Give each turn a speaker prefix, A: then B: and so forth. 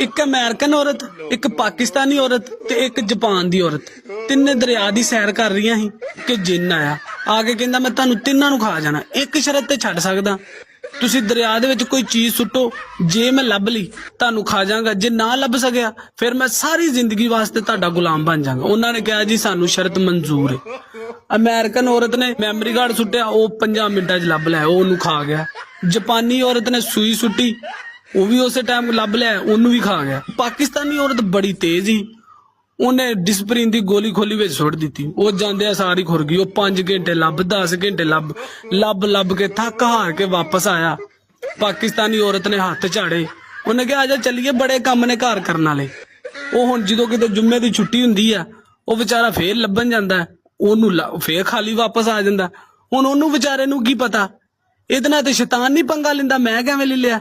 A: एक अमेरिकन औरत, एक पाकिस्तानी औरत ते एक जापान दी औरत तिन्ने दरिया दी सैर कर रही सी कि जिन्न आया आके कहंदा मैं तुहानू तिन्नां नू खा जाना। एक शरत ते छड्ड सकदा, तुसी दरिया दे विच कोई चीज सुट्टो, जे मैं लभ ली तुहानू खा जांगा, जे ना लभ सकिया फिर मैं सारी जिंदगी वास्ते तुहाडा गुलाम बन जांगा। उन्हां ने कहा जी सानू शरत मंजूर है। अमेरिकन औरत ने मैमरी कार्ड सुट्टिया, वो 5 मिनटां च लभ लिया, ओनू खा गया। जापानी औरत ने सूई सुट्टी, वो भी उस टाइम लभ लिया, ओनू भी खा गया। पाकिस्तानी औरत बड़ी तेज ही, उन्हें डिस्परिन दी गोली खोली विच सुट दी, वो जांदे सारी खुर गई। वो 5 घंटे लभ, 10 घंटे लभ लभ लभ के थक हार के वापस आया। पाकिस्तानी औरत ने हाथ झाड़े, उन्हें कहा आजा चलिए, बड़े काम ने घर करने वाले। वो हुण जदों किते जुम्मे दी छुट्टी हुंदी आ, वो बेचारा फेर लभन जांदा है, ओनू फेर खाली वापस आ जांदा। हुण ओनू बेचारे नू की पता, इहदे नाल ते शैतान नहीं पंगा लिंदा, मैं किवें ले लिया।